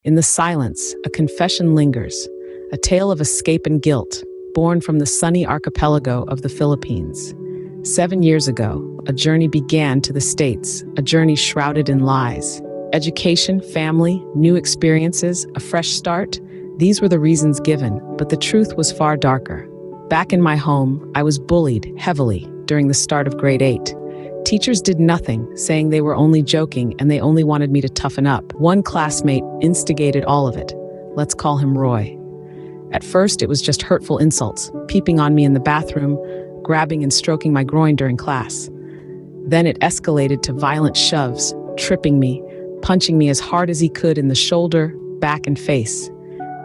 In the silence, a confession lingers, a tale of escape and guilt, born from the sunny archipelago of the Philippines. 7 years ago, a journey began to the States, a journey shrouded in lies. Education, family, new experiences, a fresh start. These were the reasons given, but the truth was far darker. Back in my home, I was bullied heavily during the start of grade 8. Teachers did nothing, saying they were only joking and they only wanted me to toughen up. One classmate instigated all of it. Let's call him Roy. At first, it was just hurtful insults, peeping on me in the bathroom, grabbing and stroking my groin during class. Then it escalated to violent shoves, tripping me, punching me as hard as he could in the shoulder, back, and face.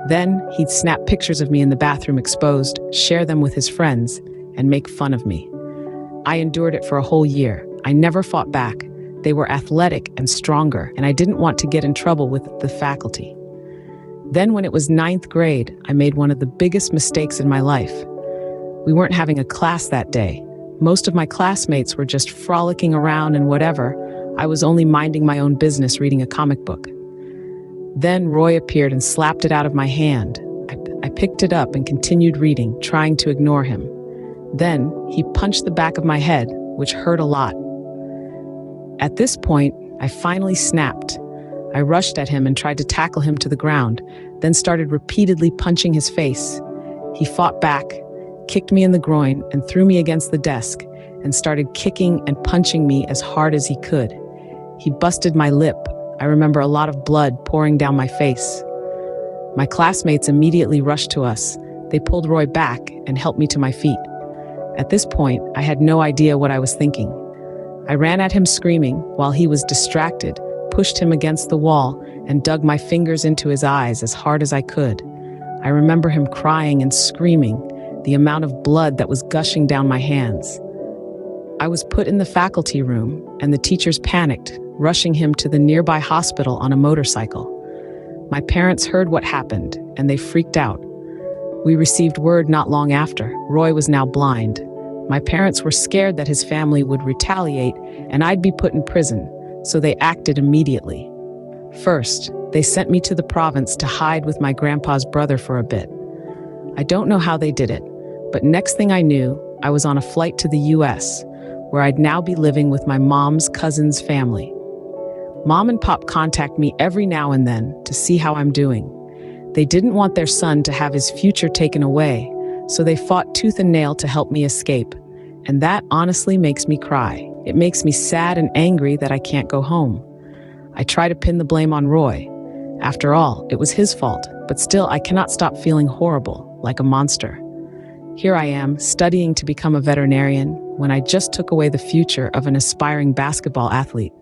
Then he'd snap pictures of me in the bathroom exposed, share them with his friends, and make fun of me. I endured it for a whole year. I never fought back. They were athletic and stronger, and I didn't want to get in trouble with the faculty. Then when it was 9th grade, I made one of the biggest mistakes in my life. We weren't having a class that day. Most of my classmates were just frolicking around and whatever. I was only minding my own business reading a comic book. Then Roy appeared and slapped it out of my hand. I picked it up and continued reading, trying to ignore him. Then he punched the back of my head, which hurt a lot. At this point, I finally snapped. I rushed at him and tried to tackle him to the ground, then started repeatedly punching his face. He fought back, kicked me in the groin, and threw me against the desk, and started kicking and punching me as hard as he could. He busted my lip. I remember a lot of blood pouring down my face. My classmates immediately rushed to us. They pulled Roy back and helped me to my feet. At this point, I had no idea what I was thinking. I ran at him screaming while he was distracted, pushed him against the wall, and dug my fingers into his eyes as hard as I could. I remember him crying and screaming, the amount of blood that was gushing down my hands. I was put in the faculty room, and the teachers panicked, rushing him to the nearby hospital on a motorcycle. My parents heard what happened, and they freaked out. We received word not long after. Roy was now blind. My parents were scared that his family would retaliate and I'd be put in prison, so they acted immediately. First, they sent me to the province to hide with my grandpa's brother for a bit. I don't know how they did it, but next thing I knew, I was on a flight to the US, where I'd now be living with my mom's cousin's family. Mom and Pop contact me every now and then to see how I'm doing. They didn't want their son to have his future taken away, so they fought tooth and nail to help me escape. And that honestly makes me cry. It makes me sad and angry that I can't go home. I try to pin the blame on Roy. After all, it was his fault, but still I cannot stop feeling horrible, like a monster. Here I am, studying to become a veterinarian, when I just took away the future of an aspiring basketball athlete.